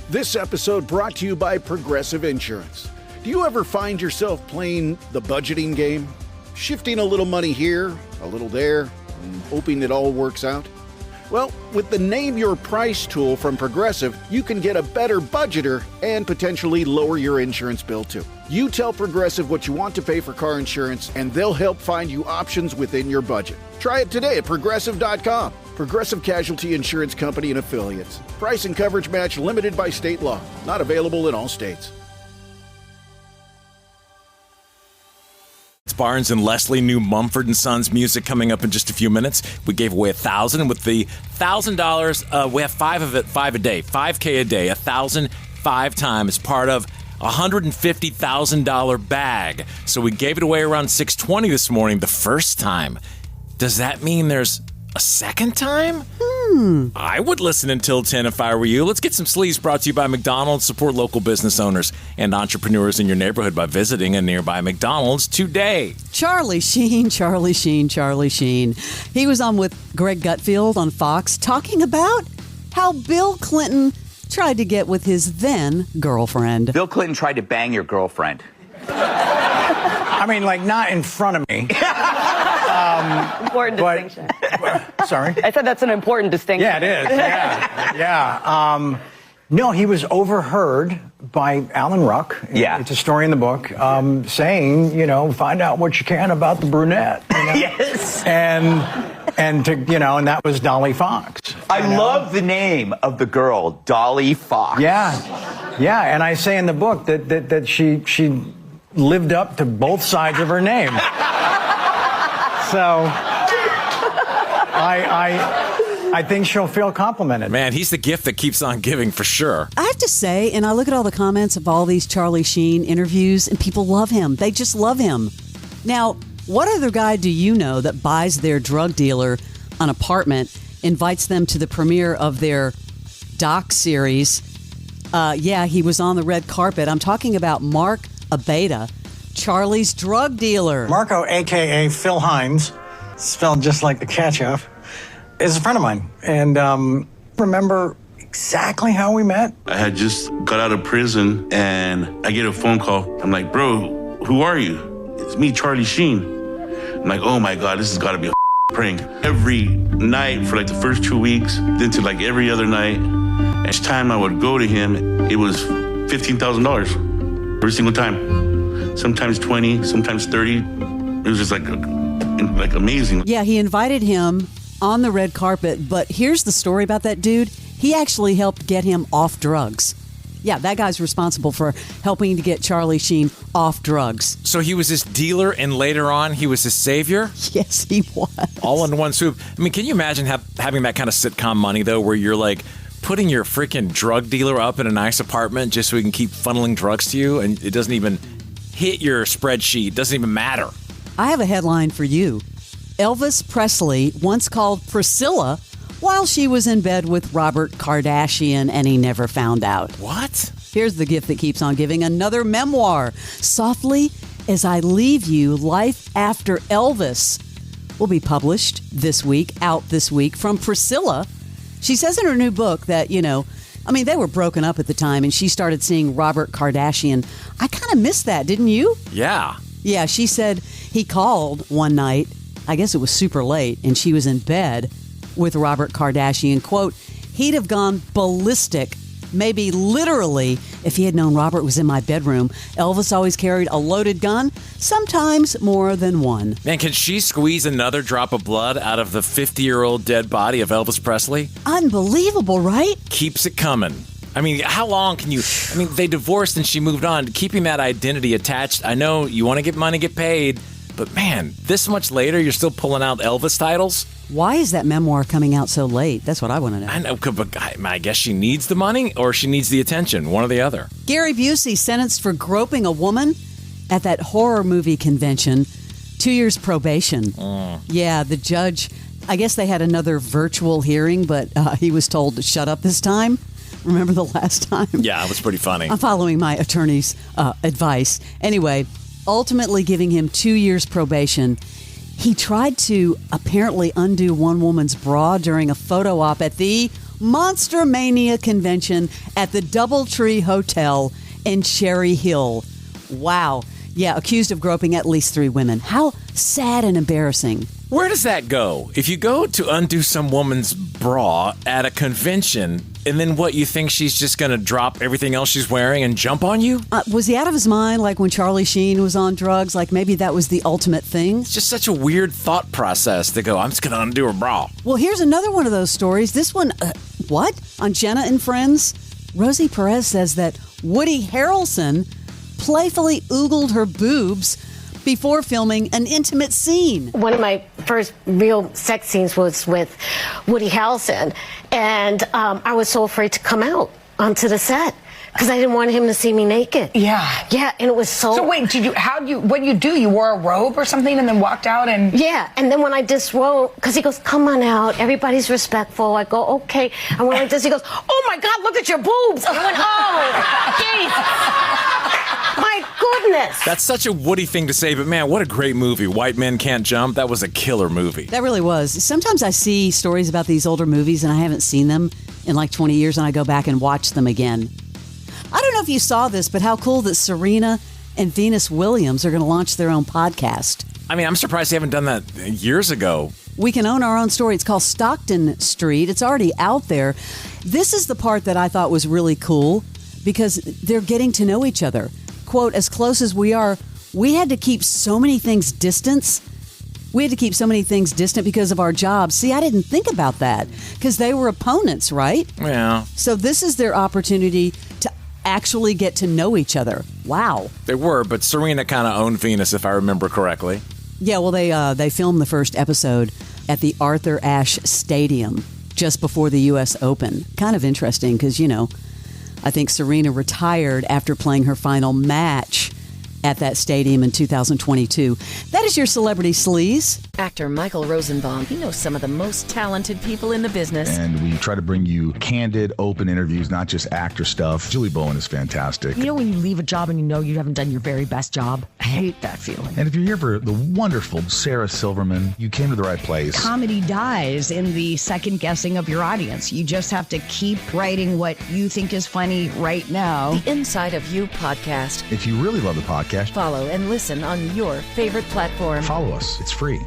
This episode brought to you by Progressive Insurance. Do you ever find yourself playing the budgeting game? Shifting a little money here, a little there, and hoping it all works out? Well, with the Name Your Price tool from Progressive, you can get a better budgeter and potentially lower your insurance bill too. You tell Progressive what you want to pay for car insurance, and they'll help find you options within your budget. Try it today at Progressive.com. Progressive Casualty Insurance Company and Affiliates. Price and coverage match limited by state law. Not available in all states. It's Barnes and Leslie, new Mumford & Sons music coming up in just a few minutes. We gave away $1,000. With the $1,000, we have $5 a day, $5K a day, $1,000 5 times, part of a $150,000 bag. So we gave it away around 6:20 this morning, the first time. Does that mean there's a second time? I would listen until 10 if I were you. Let's get some sleaze brought to you by McDonald's. Support local business owners and entrepreneurs in your neighborhood by visiting a nearby McDonald's today. Charlie Sheen. He was on with Greg Gutfield on Fox talking about how Bill Clinton tried to get with his then girlfriend. Bill Clinton tried to bang your girlfriend. I mean, like, not in front of me. Important distinction. Sorry? I said that's an important distinction. Yeah, it is. Yeah. No, he was overheard by Alan Ruck. Yeah. It's a story in the book, saying, find out what you can about the brunette. Yes. And and that was Dolly Fox. I love the name of the girl, Dolly Fox. Yeah, and I say in the book that she lived up to both sides of her name. So I think she'll feel complimented. Man, he's the gift that keeps on giving for sure. I have to say, and I look at all the comments of all these Charlie Sheen interviews, and people love him. They just love him. Now, what other guy do you know that buys their drug dealer an apartment, invites them to the premiere of their docu-series? He was on the red carpet. I'm talking about Mark Abeda, Charlie's drug dealer. Marco, a.k.a. Phil Hines, spelled just like the ketchup, is a friend of mine. And remember exactly how we met? I had just got out of prison, and I get a phone call. I'm like, bro, who are you? It's me, Charlie Sheen. I'm like, oh my God, this has got to be a prank. Every night for like the first 2 weeks, then to like every other night. Each time I would go to him, it was $15,000 every single time. Sometimes 20, sometimes 30. It was just like amazing. Yeah, he invited him on the red carpet, but here's the story about that dude. He actually helped get him off drugs. Yeah, that guy's responsible for helping to get Charlie Sheen off drugs. So he was his dealer, and later on, he was his savior? Yes, he was. All in one swoop. I mean, can you imagine having that kind of sitcom money, though, where you're like putting your freaking drug dealer up in a nice apartment just so he can keep funneling drugs to you, and it doesn't even hit your spreadsheet. It doesn't even matter. I have a headline for you. Elvis Presley once called Priscilla while she was in bed with Robert Kardashian, and he never found out. What? Here's the gift that keeps on giving, another memoir. Softly As I Leave You, Life After Elvis will be published out this week from Priscilla. She says in her new book that, they were broken up at the time, and she started seeing Robert Kardashian. I kind of missed that, didn't you? Yeah. Yeah, she said he called one night, I guess it was super late, and she was in bed with Robert Kardashian. Quote, he'd have gone ballistic, maybe literally, if he had known Robert was in my bedroom. Elvis always carried a loaded gun, sometimes more than one. Man, can she squeeze another drop of blood out of the 50-year-old dead body of Elvis Presley? Unbelievable, right? Keeps it coming. I mean, how long can you... they divorced and she moved on. Keeping that identity attached, I know you want to get money, get paid, but man, this much later, you're still pulling out Elvis titles? Why is that memoir coming out so late? That's what I want to know. I know, but I guess she needs the money or she needs the attention, one or the other. Gary Busey sentenced for groping a woman at that horror movie convention. 2 years probation. Yeah, the judge, I guess they had another virtual hearing, but he was told to shut up this time. Remember the last time? Yeah, it was pretty funny. I'm following my attorney's advice. Anyway, ultimately giving him 2 years probation. He tried to apparently undo one woman's bra during a photo op at the Monster Mania convention at the Doubletree Hotel in Cherry Hill. Wow. Yeah, accused of groping at least 3 women. How sad and embarrassing. Where does that go? If you go to undo some woman's bra at a convention, and then what, you think she's just going to drop everything else she's wearing and jump on you? Was he out of his mind, like when Charlie Sheen was on drugs? Like maybe that was the ultimate thing? It's just such a weird thought process to go, I'm just going to undo her bra. Well, here's another one of those stories. This one, what? On Jenna and Friends, Rosie Perez says that Woody Harrelson playfully oogled her boobs before filming an intimate scene. One of my first real sex scenes was with Woody Harrelson, and I was so afraid to come out onto the set because I didn't want him to see me naked. Yeah. Yeah, and it was so... So wait, what you wore a robe or something and then walked out and... Yeah, and then when I disrobe, because he goes, come on out, everybody's respectful. I go, okay. And when I this, he goes, oh my God, look at your boobs. I went, oh, jeez. My goodness. That's such a Woody thing to say, but man, what a great movie. White Men Can't Jump. That was a killer movie. That really was. Sometimes I see stories about these older movies and I haven't seen them in like 20 years and I go back and watch them again. I don't know if you saw this, but how cool that Serena and Venus Williams are going to launch their own podcast. I mean, I'm surprised they haven't done that years ago. We can own our own story. It's called Stockton Street. It's already out there. This is the part that I thought was really cool because they're getting to know each other. Quote, as close as we are, we had to keep so many things distant. We had to keep so many things distant because of our jobs. See, I didn't think about that because they were opponents, right? Yeah. So this is their opportunity to actually get to know each other. Wow. They were, but Serena kind of owned Venus, if I remember correctly. Yeah, well, they filmed the first episode at the Arthur Ashe Stadium just before the U.S. Open. Kind of interesting because, you know, I think Serena retired after playing her final match at that stadium in 2022. That is your Celebrity Sleaze. Actor Michael Rosenbaum. He knows some of the most talented people in the business. And we try to bring you candid, open interviews, not just actor stuff. Julie Bowen is fantastic. You know when you leave a job and you know you haven't done your very best job? I hate that feeling. And if you're here for the wonderful Sarah Silverman, you came to the right place. Comedy dies in the second guessing of your audience. You just have to keep writing what you think is funny right now. The Inside of You podcast. If you really love the podcast, follow and listen on your favorite platform. Follow us. It's free.